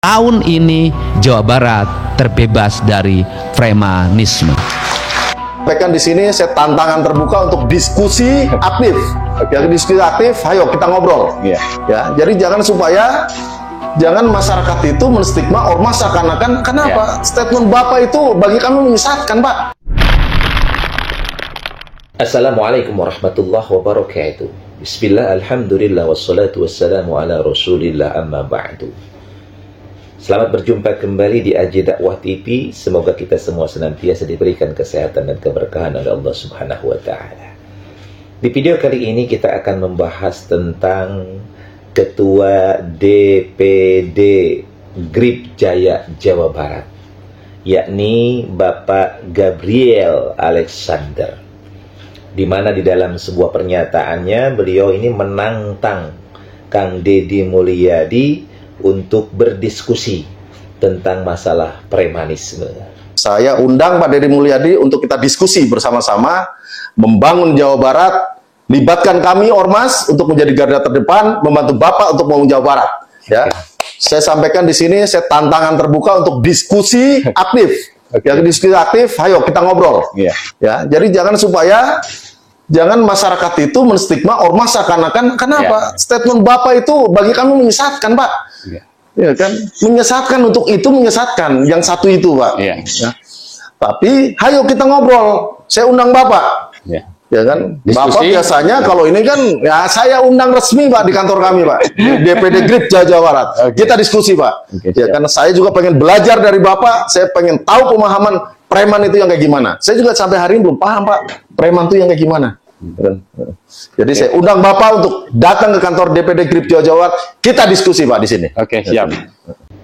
Tahun ini Jawa Barat terbebas dari premanisme. Sampaikan di sini saya tantangan terbuka untuk diskusi aktif. Ya, diskusi aktif, ayo kita ngobrol. Ya, jadi jangan masyarakat itu menstigma ormas seakan-akan kenapa? Statement Bapak itu bagi kami menyesatkan, Pak. Assalamualaikum warahmatullahi wabarakatuh. Bismillah, alhamdulillah, wassalatu wassalamu ala rasulillah, amma ba'du. Selamat berjumpa kembali di AJ Dakwah TV. Semoga kita semua senantiasa diberikan kesehatan dan keberkahan oleh Allah Subhanahu wa Ta'ala. Di video kali ini kita akan membahas tentang Ketua DPD GRIP Jaya Jawa Barat, yakni Bapak Gabriel Alexander, di mana di dalam sebuah pernyataannya beliau ini menantang Kang Deddy Mulyadi untuk berdiskusi tentang masalah premanisme. Saya undang Pak Deddy Mulyadi untuk kita diskusi bersama-sama membangun Jawa Barat, libatkan kami ormas untuk menjadi garda terdepan, membantu Bapak untuk membangun Jawa Barat. Ya, saya sampaikan di sini saya tantangan terbuka untuk diskusi aktif. Ya, diskusi aktif, ayo kita ngobrol. Ya, jadi jangan masyarakat itu menstigma ormas seakan-akan kenapa? Statement Bapak itu bagi kami menyesatkan, Pak. Ya kan, menyesatkan, untuk itu menyesatkan yang satu itu, Pak. Ya. Tapi ayo kita ngobrol. Saya undang Bapak. Ya kan, diskusi. Bapak biasanya kalau ini kan ya saya undang resmi, Pak, di kantor kami, Pak. DPD GRIP Jawa Barat. Kita diskusi, Pak. Ya, karena saya juga pengen belajar dari Bapak, saya pengen tahu pemahaman preman itu yang kayak gimana. Saya juga sampai hari ini belum paham, Pak, preman itu yang kayak gimana. Jadi saya undang Bapak untuk datang ke kantor DPD GRIP Jawa Barat, kita diskusi, Pak, di sini. Oke, siap.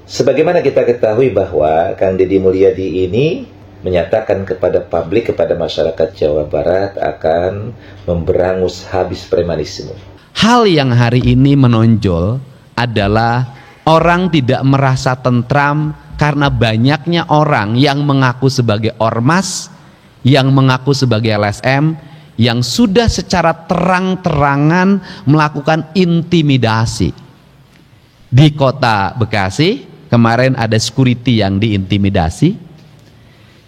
Sebagaimana kita ketahui bahwa Kang Deddy Mulyadi ini menyatakan kepada publik, kepada masyarakat Jawa Barat akan memberangus habis premanisme. Hal yang hari ini menonjol adalah orang tidak merasa tentram karena banyaknya orang yang mengaku sebagai ormas, yang mengaku sebagai LSM, yang sudah secara terang-terangan melakukan intimidasi. Di kota Bekasi kemarin ada security yang diintimidasi.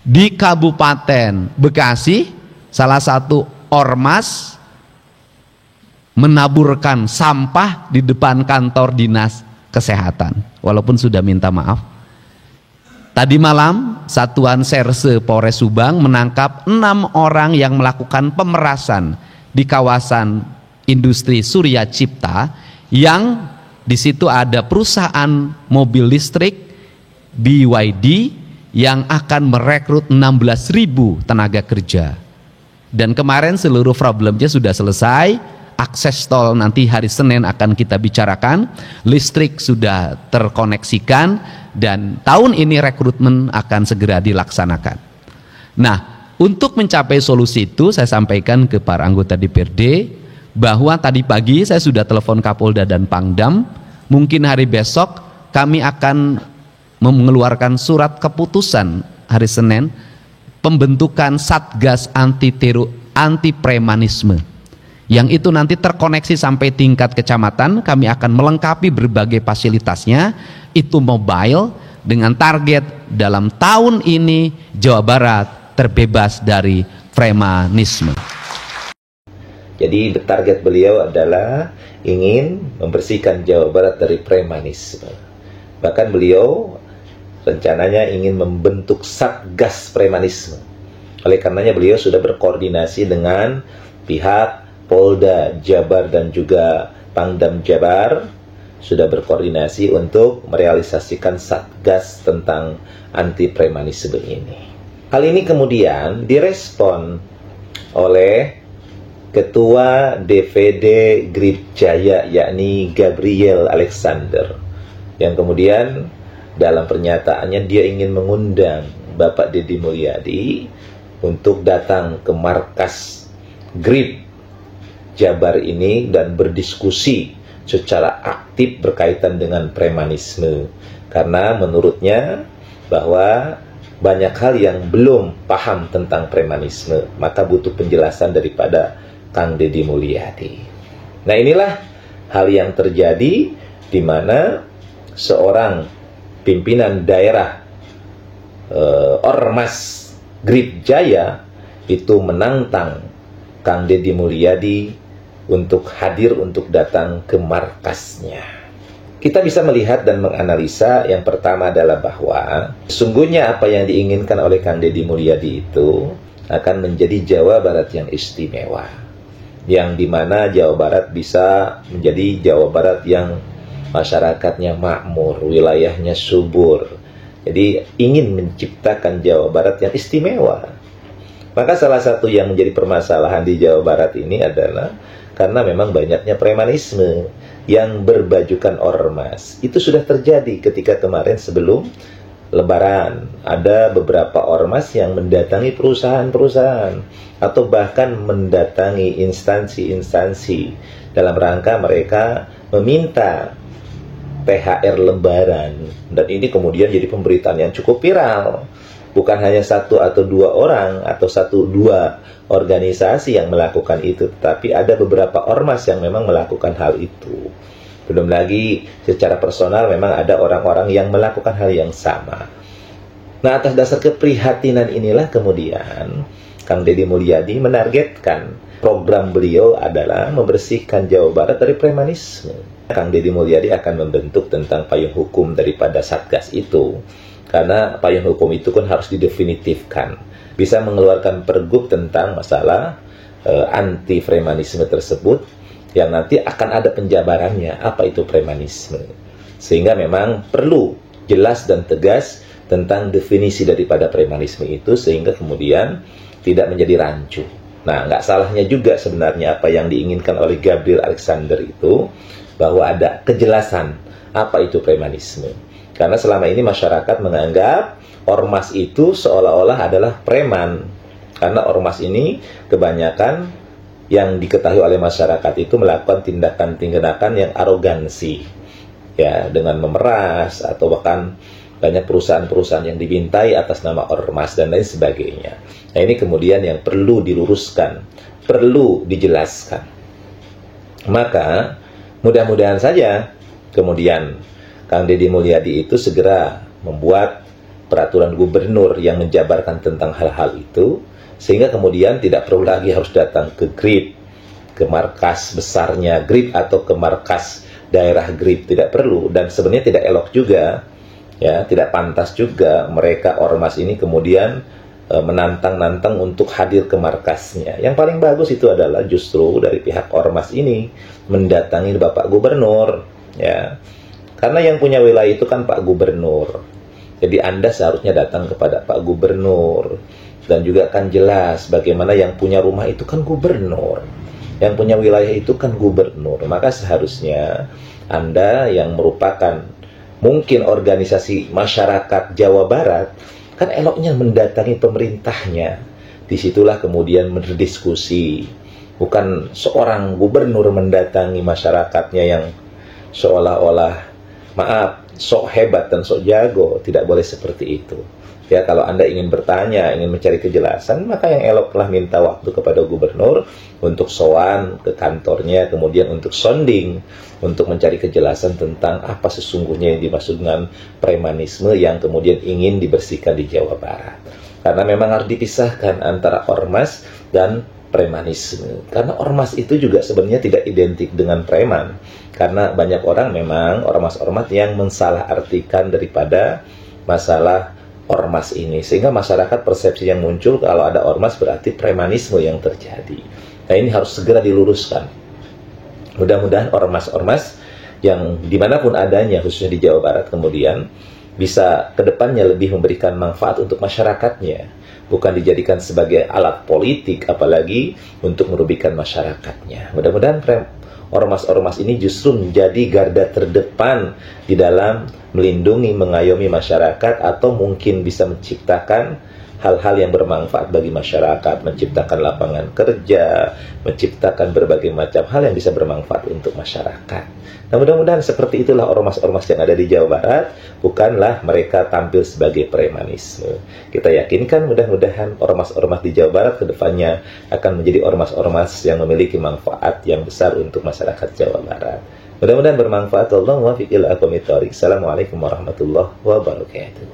Di Kabupaten Bekasi salah satu ormas menaburkan sampah di depan kantor dinas kesehatan walaupun sudah minta maaf. Tadi malam Satuan Serse Polres Subang menangkap 6 orang yang melakukan pemerasan di kawasan industri Surya Cipta, yang di situ ada perusahaan mobil listrik BYD yang akan merekrut 16.000 tenaga kerja. Dan kemarin seluruh problemnya sudah selesai. Akses tol nanti hari Senin akan kita bicarakan, listrik sudah terkoneksikan, dan tahun ini rekrutmen akan segera dilaksanakan. Nah, untuk mencapai solusi itu saya sampaikan ke para anggota DPRD bahwa tadi pagi saya sudah telepon Kapolda dan Pangdam, mungkin hari besok kami akan mengeluarkan surat keputusan hari Senin pembentukan Satgas anti premanisme. Yang itu nanti terkoneksi sampai tingkat kecamatan. Kami akan melengkapi berbagai fasilitasnya, itu mobile, dengan target dalam tahun ini Jawa Barat terbebas dari premanisme. Jadi target beliau adalah ingin membersihkan Jawa Barat dari premanisme. Bahkan beliau rencananya ingin membentuk Satgas premanisme. Oleh karenanya beliau sudah berkoordinasi dengan pihak Polda Jabar dan juga Pangdam Jabar, sudah berkoordinasi untuk merealisasikan Satgas tentang anti premanisme ini. Hal ini kemudian direspon oleh Ketua DPD GRIP Jaya, yakni Gabriel Alexander, yang kemudian dalam pernyataannya dia ingin mengundang Bapak Deddy Mulyadi untuk datang ke markas GRIP Jabar ini dan berdiskusi secara aktif berkaitan dengan premanisme, karena menurutnya bahwa banyak hal yang belum paham tentang premanisme, maka butuh penjelasan daripada Kang Deddy Mulyadi. Nah, inilah hal yang terjadi di mana seorang pimpinan daerah Ormas Grip Jaya itu menantang Kang Deddy Mulyadi untuk hadir, untuk datang ke markasnya. Kita bisa melihat dan menganalisa yang pertama adalah bahwa sesungguhnya apa yang diinginkan oleh Kang Deddy Mulyadi itu akan menjadi Jawa Barat yang istimewa, yang dimana Jawa Barat bisa menjadi Jawa Barat yang masyarakatnya makmur, wilayahnya subur. Jadi ingin menciptakan Jawa Barat yang istimewa. Maka salah satu yang menjadi permasalahan di Jawa Barat ini adalah karena memang banyaknya premanisme yang berbajukan ormas. Itu sudah terjadi ketika kemarin sebelum Lebaran. Ada beberapa ormas yang mendatangi perusahaan-perusahaan atau bahkan mendatangi instansi-instansi dalam rangka mereka meminta THR Lebaran. Dan ini kemudian jadi pemberitaan yang cukup viral. Bukan hanya satu atau dua orang atau satu dua organisasi yang melakukan itu, tapi ada beberapa ormas yang memang melakukan hal itu. Belum lagi secara personal memang ada orang-orang yang melakukan hal yang sama. Nah, atas dasar keprihatinan inilah kemudian Kang Deddy Mulyadi menargetkan program beliau adalah membersihkan Jawa Barat dari premanisme. Kang Deddy Mulyadi akan membentuk tentang payung hukum daripada Satgas itu. Karena payung hukum itu kan harus didefinitifkan. Bisa mengeluarkan pergub tentang masalah anti premanisme tersebut, yang nanti akan ada penjabarannya apa itu premanisme. Sehingga memang perlu jelas dan tegas tentang definisi daripada premanisme itu, sehingga kemudian tidak menjadi rancu. Nah, nggak salahnya juga sebenarnya apa yang diinginkan oleh Gabriel Alexander itu, bahwa ada kejelasan apa itu premanisme. Karena selama ini masyarakat menganggap ormas itu seolah-olah adalah preman. Karena ormas ini kebanyakan yang diketahui oleh masyarakat itu melakukan tindakan-tindakan yang arogansi, ya, dengan memeras atau bahkan banyak perusahaan-perusahaan yang dibintai atas nama ormas dan lain sebagainya. Nah, ini kemudian yang perlu diluruskan, perlu dijelaskan. Maka mudah-mudahan saja kemudian Kang Deddy Mulyadi itu segera membuat peraturan gubernur yang menjabarkan tentang hal-hal itu, sehingga kemudian tidak perlu lagi harus datang ke GRIP, ke markas besarnya GRIP atau ke markas daerah GRIP, tidak perlu. Dan sebenarnya tidak elok juga, ya, tidak pantas juga mereka ormas ini kemudian menantang-nantang untuk hadir ke markasnya. Yang paling bagus itu adalah justru dari pihak ormas ini mendatangi Bapak Gubernur, ya. Karena yang punya wilayah itu kan Pak Gubernur. Jadi Anda seharusnya datang kepada Pak Gubernur. Dan juga kan jelas bagaimana yang punya rumah itu kan gubernur. Yang punya wilayah itu kan gubernur. Maka seharusnya Anda yang merupakan mungkin organisasi masyarakat Jawa Barat, kan eloknya mendatangi pemerintahnya. Disitulah kemudian berdiskusi. Bukan seorang gubernur mendatangi masyarakatnya yang seolah-olah, maaf, sok hebat dan sok jago. Tidak boleh seperti itu. Ya, kalau Anda ingin bertanya, ingin mencari kejelasan, maka yang eloklah minta waktu kepada gubernur untuk sowan ke kantornya, kemudian untuk sonding, untuk mencari kejelasan tentang apa sesungguhnya yang dimaksud dengan premanisme yang kemudian ingin dibersihkan di Jawa Barat. Karena memang harus dipisahkan antara ormas dan premanisme. Karena ormas itu juga sebenarnya tidak identik dengan preman. Karena banyak orang memang ormas-ormas yang mensalahartikan daripada masalah ormas ini, sehingga masyarakat persepsi yang muncul kalau ada ormas berarti premanisme yang terjadi. Nah, ini harus segera diluruskan. Mudah-mudahan ormas-ormas yang dimanapun adanya, khususnya di Jawa Barat, kemudian bisa kedepannya lebih memberikan manfaat untuk masyarakatnya, bukan dijadikan sebagai alat politik, apalagi untuk merugikan masyarakatnya. Mudah-mudahan ormas-ormas ini justru menjadi garda terdepan di dalam melindungi, mengayomi masyarakat, atau mungkin bisa menciptakan hal-hal yang bermanfaat bagi masyarakat, menciptakan lapangan kerja, menciptakan berbagai macam hal yang bisa bermanfaat untuk masyarakat. Nah, mudah-mudahan seperti itulah ormas-ormas yang ada di Jawa Barat, bukanlah mereka tampil sebagai premanisme. Kita yakinkan mudah-mudahan ormas-ormas di Jawa Barat kedepannya akan menjadi ormas-ormas yang memiliki manfaat yang besar untuk masyarakat Jawa Barat. Mudah-mudahan bermanfaat. Allahu muwaffiq ila aqwamit thoriq. Assalamualaikum warahmatullahi wabarakatuh.